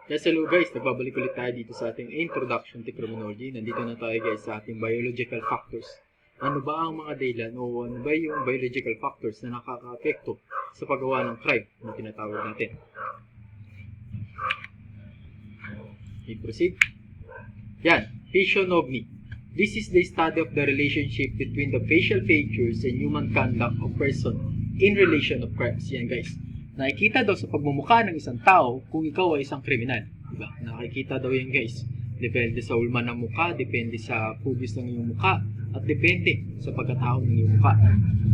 Yes, hello guys, nagbabalik ulit tayo dito sa ating introduction to criminology. Nandito na tayo guys sa ating biological factors. Ano ba ang mga dahilan o ano ba yung biological factors na nakaka-apekto sa paggawa ng crime na tinatawag natin? Okay, proceed. Yan, physiognomy. This is the study of the relationship between the facial features and human conduct of person in relation of crimes. Yan guys. Nakikita daw sa pagmumukha ng isang tao kung ikaw ay isang kriminal. Diba? Nakikita daw yan guys. Depende sa ulma ng mukha, depende sa pubis ng iyong mukha, at depende sa pagkatao ng iyong mukha.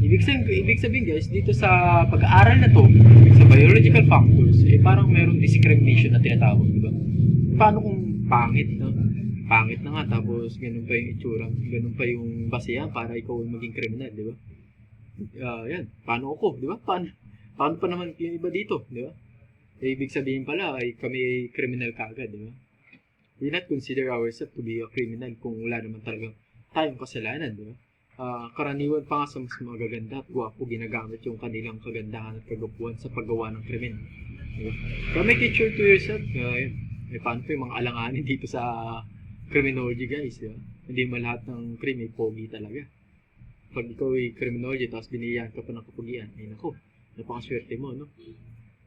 Ibig sabihin guys, dito sa pag-aaral na to, sa biological factors, parang merong discrimination na tinatawag. Diba? Paano kung pangit, no? Pangit na nga, tapos ganun pa yung itsura, ganun pa yung basehan para ikaw maging kriminal, di ba? Yan, paano ako, di ba? Paano pa naman yung iba dito, di ba? Ibig sabihin pala ay kami ay criminal kaagad, di ba? We not consider ourselves to be a criminal kung wala naman talagang tayong kasalanan, di ba? Karaniwan pa nga sa mas magaganda at gwapo ginagamit yung kanilang kagandahan at kagwapuan sa paggawa ng krimen. Di ba? Make it sure to yourself, paano pa yung mga alanganin dito sa criminology guys, di ba? Hindi man lahat ng crime ay pogi talaga. Pag ikaw ay criminology tapos biniyan ka pa ng kapugian, ay nako, napakaswerte mo, no?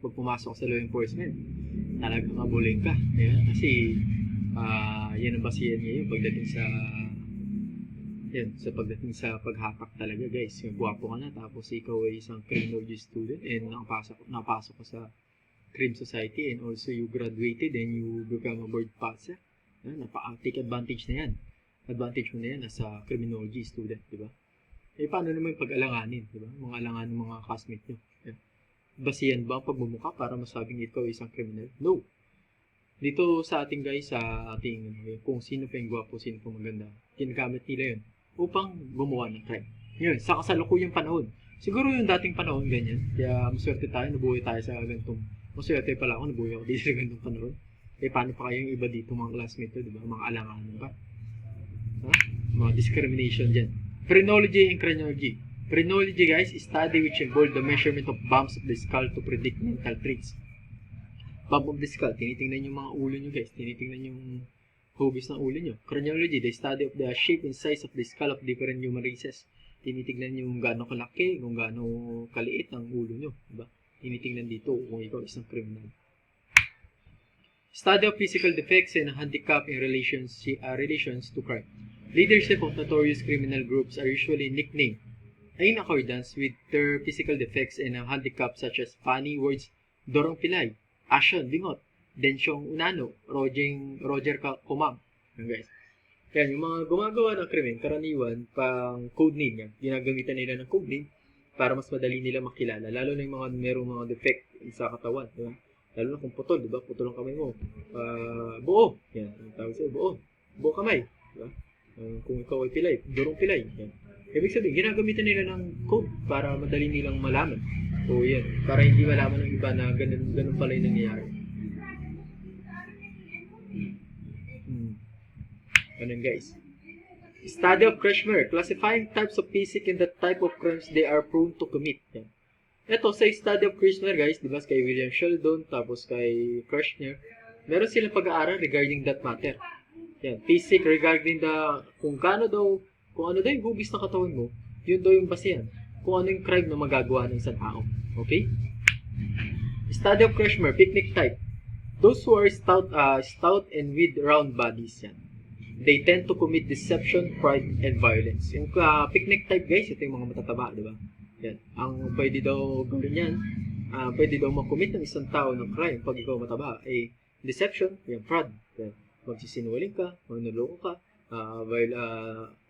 Pag pumasok sa law enforcement, talagang abulin ka, di ba? Kasi yan ang basihan niya yung pagdating sa paghatak talaga guys. Gwapo ka na tapos ikaw ay isang criminology student and napasok ka sa crime society and also you graduated and you become a board passer. Take advantage na yan. Advantage mo na yan as a criminology student, di ba? Paano naman yung pag-alanganin, di ba? Mga alanganin ng mga classmates nyo. Basihan ba ang pagbumukha para masabing ikaw isang criminal? No. Dito sa ating guys, sa ating kung sino pa yung gwapo, sino pa maganda, ginagamit nila yun upang gumawa ng crime. Yun, sa kasalukuyang panahon. Siguro yung dating panahon, ganyan. Kaya maswerte tayo, nabuhay tayo sa ganitong. Maswerte pala ako, nabuhay ako dito sa ganitong panahon. Paano pa kayong iba dito mga classmates, di ba? Mga alanganan ba? Mga discrimination dyan. Phrenology and criminology. Phrenology guys, is study which involve the measurement of bumps of the skull to predict mental traits. Bump of the skull, tinitingnan yung mga ulo nyo guys. Tinitingnan yung hubis ng ulo nyo. Criminology, the study of the shape and size of the skull of different human races. Tinitingnan yung gaano kalaki, kung gaano kaliit ang ulo nyo. Diba? Tinitingnan dito kung ikaw isang criminal. Study of physical defects and handicap in relations to crime. Leadership of notorious criminal groups are usually nicknamed in accordance with their physical defects and handicaps such as Fanny Words, Dorong Pilay, Ashon Bingot, Densyong Unano, Roger Comang. Guys. Kaya yung mga gumagawa ng krimen, karaniwan, pang code name yan. Ginagamitan nila ng code name para mas madali nila makilala. Lalo na yung mga merong mga defect sa katawan. Diba? Lalo na kung putol, diba? Putol ang kamay mo. Buo. Yan. Ang tawag sa'yo, buo. Buo kamay. Diba? Kung ikaw ay pilay, durong pilay. Yan. Ibig sabihin, ginagamitan nila ng code para madali nilang malaman. So, yan. Para hindi malaman ng iba na ganun pala yung nangyayari. Ganun guys. Study of Kretschmer, classifying types of physics and the type of crimes they are prone to commit. Yan. Ito, sa study of Kretschmer guys, di ba, kay William Sheldon, tapos kay Kretschmer, meron silang pag-aaral regarding that matter. Yan, physics regarding kung ano daw yung hubis ng katawan mo, yun daw yung basehan. Kung ano yung crime na magagawa ng isang tao. Okay? Study of Kretschmer, picnic type. Those who are stout and with round bodies, yan. They tend to commit deception, pride, and violence. Yung picnic type guys, ito yung mga matataba, di ba? Yan. Ang pwede daw gawin yan, pwede daw makommit ng isang tao ng crime pag ikaw mataba, ay deception, yung fraud. Yan. Magsisinungaling ka, manuloko ka,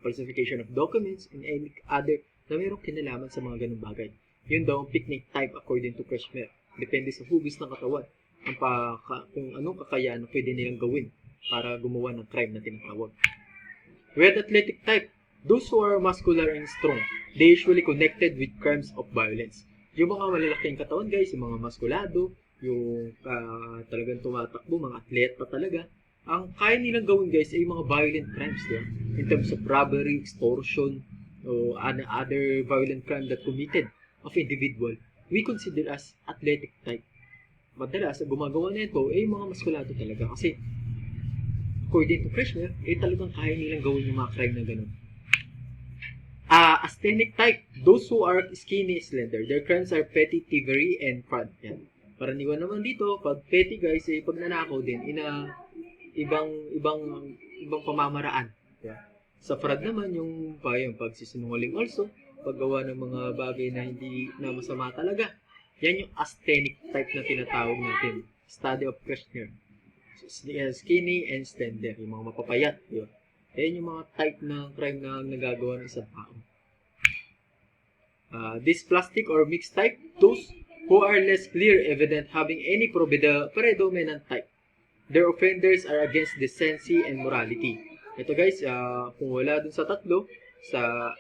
falsification of documents, and any other na mayroong kinalaman sa mga ganung bagay. Yun daw ang picnic type according to Kretschmer. Depende sa hubis ng katawan kung anong kakayahan na pwede nilang gawin para gumawa ng crime na tinatawag. Red athletic type. Those who are muscular and strong, they usually connected with crimes of violence. Yung mga malalaking katawan guys, yung mga muskulado, yung talagang tumatakbo, mga atleta talaga, ang kaya nilang gawin guys ay mga violent crimes, diba? In terms of robbery, extortion, o other violent crime that committed of individual, we consider as athletic type. madalas, gumagawa na ito, yung mga maskulado talaga. Kasi, according to Krishna, talagang kaya nilang gawin yung mga crime na ganun. Asthenic type, those who are skinny, slender, their crimes are petty, thievery, and fraud. Yan. Karaniwan naman dito, pag petty guys, pag nanakaw din, ibang pamamaraan. Yeah. Sa fraud naman, yung pagsisinungaling also, paggawa ng mga bagay na hindi na masama talaga. Yan yung asthenic type na tinatawag natin. Study of Krishna. Skinny and slender, yung mga mapapayat. Yun. Yan yung mga type ng crime na nagagawa ng isang tao. Dysplastic or mixed type, those who are less clear evident having any predominant type. Their offenders are against decency and morality. Ito guys, kung wala dun sa tatlo, sa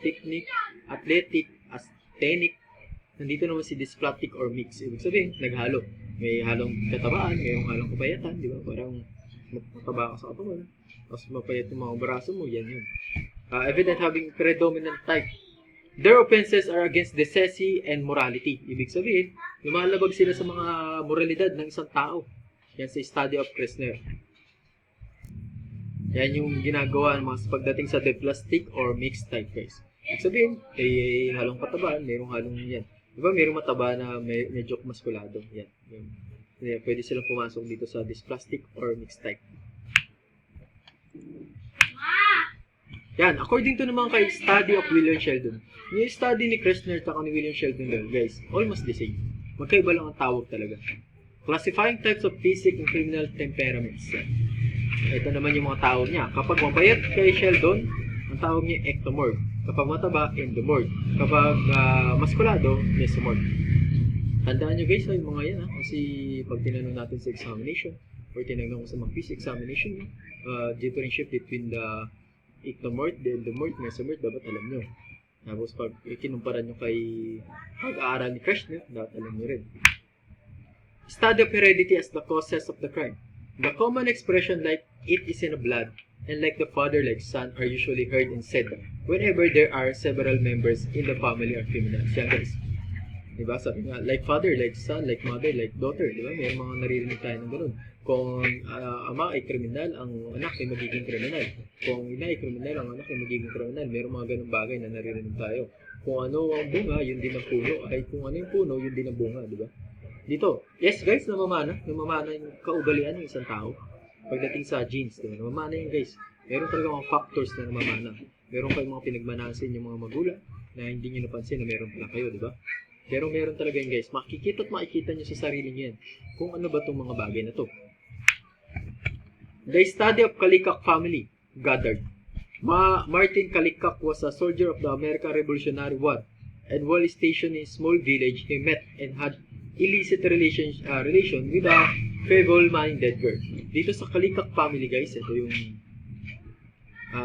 picnic, athletic, asthenic, nandito naman si dysplastic or mixed. Ibig sabihin, naghalo. May halong katabaan, mayroong halong kapayatan, di ba? Parang mataba ka sa katawan. Tapos mapayat yung mga braso mo, yan yun. Evident having predominant type. Their offenses are against decency and morality. Ibig sabihin, lumalabag sila sa mga moralidad ng isang tao. Yan sa study of Krishna. Yan yung ginagawa ng mga pagdating sa dysplastic or mixed type guys. Ibig sabihin, halong katabaan, mayroong halong yan. Diba, mayroong mataba na medyo maskulado. Yan. Pwede silang pumasok dito sa dysplastic or mixed type. Yan, according to naman kay study of William Sheldon, yung study ni Krishna at ni William Sheldon guys, almost the same. Magkaiba lang ang tawag talaga. Classifying types of physic and criminal temperaments. Ito naman yung mga tawag niya. Kapag mapayat kay Sheldon, ang tawag niya ectomorph. Kapag mataba, endomorph. Kapag maskulado, mesomorph. Tandaan nyo guys, yung mga yan kasi pag tinanong natin sa examination, or tinanong ko sa mga physics examination, differentiate between the ectomorph, the endomorph, mesomorph, dapat alam nyo. Tapos pag kinumpara nyo kay pag-aaral ni Krishna, dapat alam nyo rin. Study of heredity as the causes of the crime. The common expression like it is in the blood and like the father like son are usually heard and said whenever there are several members in the family are criminals. Yan guys. Diba? Sabi nga, like father, like son, like mother, like daughter. Diba? May mga naririnig tayo ng ganun. Kung ama ay kriminal, ang anak ay magiging kriminal. Kung ina ay kriminal, ang anak ay magiging kriminal. Mayroong mga ganung bagay na naririnig tayo. Kung ano ang bunga, yun din ang puno. Ay kung ano yung puno, yun din ang bunga. Diba? Dito, yes guys, namamana yung kaugalian ng isang tao. Pagdating sa genes, diba? Namamana yun guys. Meron talaga mga factors na namamana. Meron kayong mga pinagmanasin yung mga magulang na hindi nyo napansin na meron pala kayo, diba? Pero meron talaga yun guys. Makikita at makikita nyo sa sarili nyo yan kung ano ba itong mga bagay na to. The study of Kalikak family, Goddard. Martin Kalikak was a soldier of the American Revolutionary War, and while stationed in a small village, he met and had illicit relation with a feeble-minded girl. Dito sa Kalikak family guys, ito yung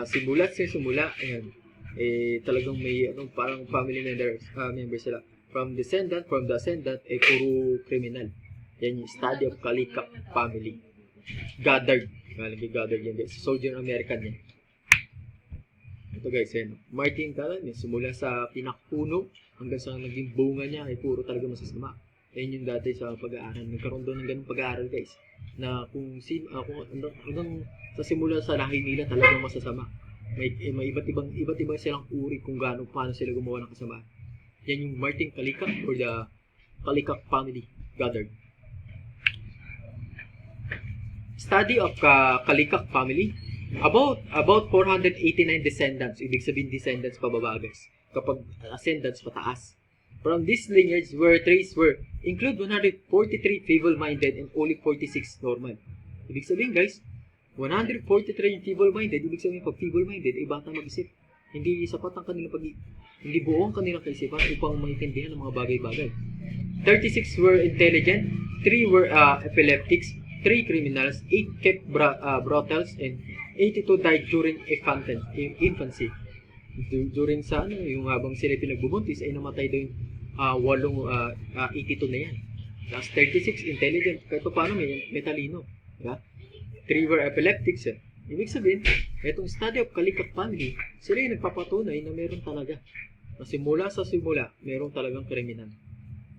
simula, ayan, talagang may parang family members sila. From the ascendant, puro criminal. Yan yung study of Kalikak family. Goddard. Goddard yan guys. Soldier American yan. Ito guys, yan. Martin Kalan, simula sa pinakpuno hanggang sa naging bunga niya ay puro talaga masasama. Yan yung dati sa pag-aaral. Nagkaroon doon ng ganung pag-aaral guys. Na kung hanggang sa simula sa lahi nila talagang masasama. May iba't ibang silang uri kung paano sila gumawa ng kasamaan. Yan yung Martin Kalikak or the Kalikak family, Goddard. Study of Kalikak family. About 489 descendants. Ibig sabihin descendants pababa guys. Kapag ascendants pataas. From this lineage where trace were include 143 feeble-minded and only 46 normal. Ibig sabihin guys, 143 yung feeble-minded. Ibig sabihin pag feeble-minded ay bata mag-isip. Hindi sapat ang kanilang hindi buo ang kanilang kaisipan upang maintindihan ang mga bagay-bagay. 36 were intelligent, 3 were epileptics, 3 criminals, 8 kept brothels, and 82 died during infancy. During sa yung habang sila pinagbubuntis ay namatay daw yung 82 na yan. Plus 36 intelligent, kahit paano may talino. Diba? 3 were epileptics. Ibig sabihin, itong study of Kalikak family, sila yung nagpapatunay na meron talaga. Na simula, meron talagang kriminal.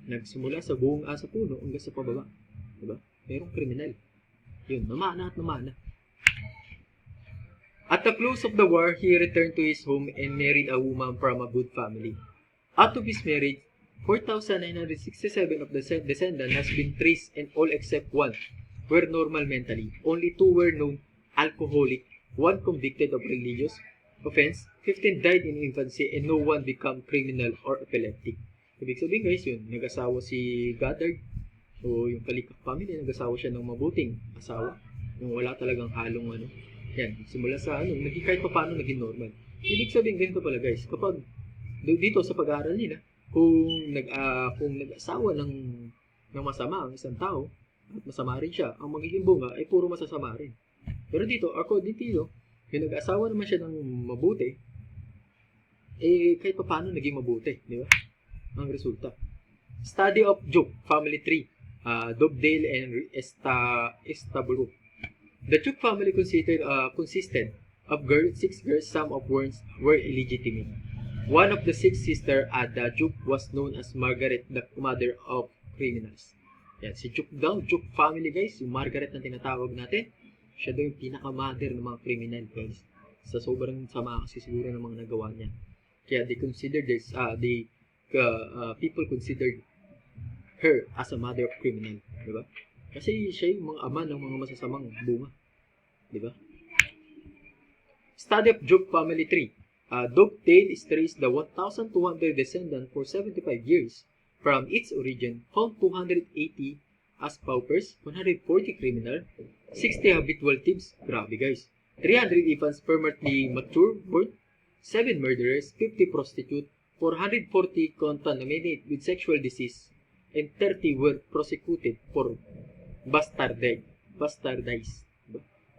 Nagsimula sa buong sa puno hanggang sa pababa. Diba? Merong kriminal. Yun, namana at namana. At the close of the war, he returned to his home and married a woman from a good family. Out of his marriage, 4,967 of the descendants has been traced, and all except one were normal mentally. Only 2 were known alcoholic, 1 convicted of religious offense, 15 died in infancy, and no one become criminal or epileptic. Ibig sabihin guys, yun, nag-asawa si Goddard, o yung Kalikak family, nag-asawa siya ng mabuting asawa, yung wala talagang halong ano. Yan, simula sa ano, naging kahit pa paano naging normal. Ibig sabihin ganito pala guys, kapag dito sa pag-aaral nila, kung nag-asawa ng masama ang isang tao, at masama rin siya, ang magiging bunga ay puro masasama rin. Pero dito, according dito, yung nag-asawa naman siya ng mabuti, eh kahit pa paano naging mabuti, di ba? Ang resulta. Study of Juk family tree, Dugdale and Estaburo. The Juk family consisted of 6 girls, some of which were illegitimate. One of the 6 sisters, Ada Juk, was known as Margaret, the mother of criminals. Yan, si Juk daw, Juk family guys, yung Margaret na tinatawag natin, siya daw yung pinaka-mother ng mga criminal guys. Sa sobrang sama kasi siguro ng mga nagawa niya. Kaya they considered this, people considered her as a mother of criminal, di ba? Kasi siya yung mga ama ng mga masasamang bunga, di ba? Study of Juk family tree. Dugdale is traced the 1,200 descendants for 75 years. From its origin, found 280 as paupers, 140 criminal, 60 habitual thieves, grabe guys, 300 infants permanently mature, 7 murderers, 50 prostitutes, 440 contaminated with sexual disease, and 30 were prosecuted for bastardized.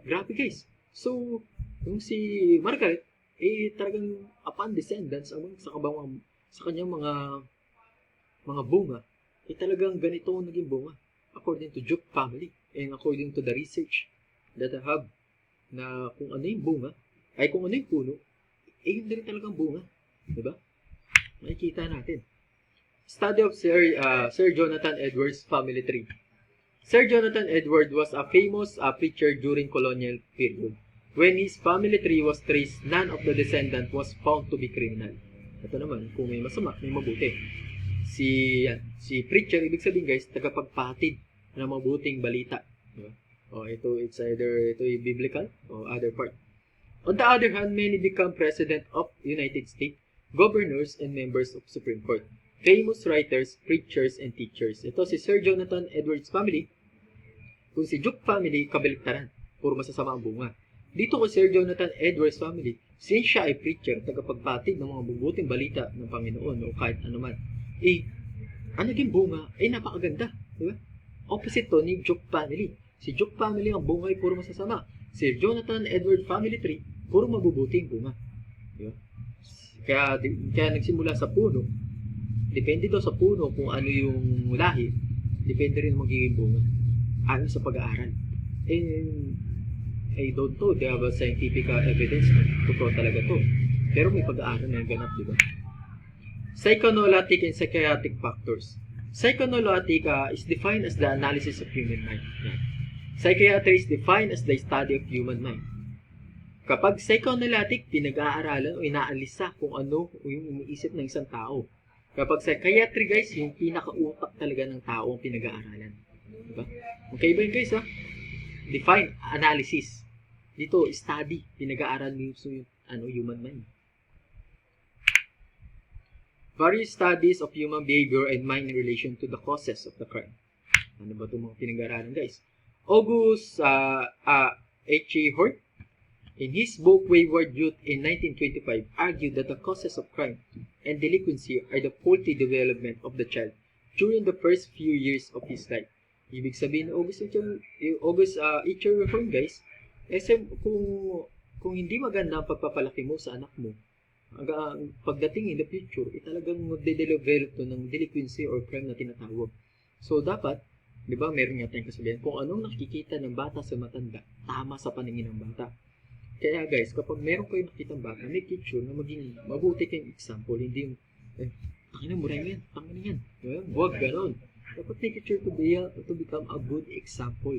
Grabe guys. So, yung si Margaret, talagang upon descendants sa kanyang mga bunga, talagang ganito ang naging bunga. According to Juk family, and according to the research that I have, na kung ano yung bunga, ay kung ano yung puno, yun din talagang bunga. Diba? Makikita natin. Study of Sir Jonathan Edwards family tree. Sir Jonathan Edwards was a famous preacher during colonial period. When his family tree was traced, none of the descendants was found to be criminal. Ito naman, kung may masama, may mabuti. Si preacher, ibig sabihin guys, tagapagpatid ng mabuting balita. Diba? It's either ito yung biblical o other part. On the other hand, many become president of United States, governors, and members of Supreme Court. Famous writers, preachers, and teachers. Ito si Sir Jonathan Edwards family. Kung si Juk family, kabaliktaran. Puro masasama ang bunga. Dito ko Sir Jonathan Edwards family, since siya ay preacher, tagapagpatid ng mga mabuting balita ng Panginoon o kahit anuman, ang naging bunga ay napakaganda. Diba? Opposite to ni Juk family. Si Juk family ang bunga ay puro masasama. Si Jonathan Edwards family tree, puro mabubuting bunga. Diba? Kaya nagsimula sa puno. Depende daw sa puno kung ano yung lahi. Depende rin magiging bunga. Ayon sa pag-aaral. And I don't know, they have a scientific evidence na totoo talaga to. Pero may pag-aaral na yung ganap, di ba? Psychoanalytic and psychiatric factors. Psychoanalytic is defined as the analysis of human mind. Yeah. Psychiatry is defined as the study of human mind. Kapag psychoanalytic, pinag-aaralan o inaalisa kung ano yung iniisip ng isang tao. Kapag psychiatry guys, yung pinaka-utak talaga ng tao ang pinag-aaralan. Diba? Okay ba yun guys ha? Define, analysis. Dito, study, pinag-aaral mo yung human mind. Various studies of human behavior and mind in relation to the causes of the crime. Ano ba itong mga pinag-aaralan guys? August H. Hort, in his book Wayward Youth in 1925, argued that the causes of crime and delinquency are the faulty development of the child during the first few years of his life. Ibig sabihin, August H. Hort guys, kung hindi maganda ang pagpapalaki mo sa anak mo, pagdating in the future, talagang magde-develop to ng delinquency or crime na tinatawag. So, dapat, di ba, meron nga tayong kasabihan, kung anong nakikita ng bata sa matanda, tama sa paningin ng bata. Kaya guys, kapag meron kayong nakitang bata, make sure na maging mabuti kayong example, hindi yung, tangina mo rin yan, tangina yan. Huwag ganon. Dapat literature to become a good example.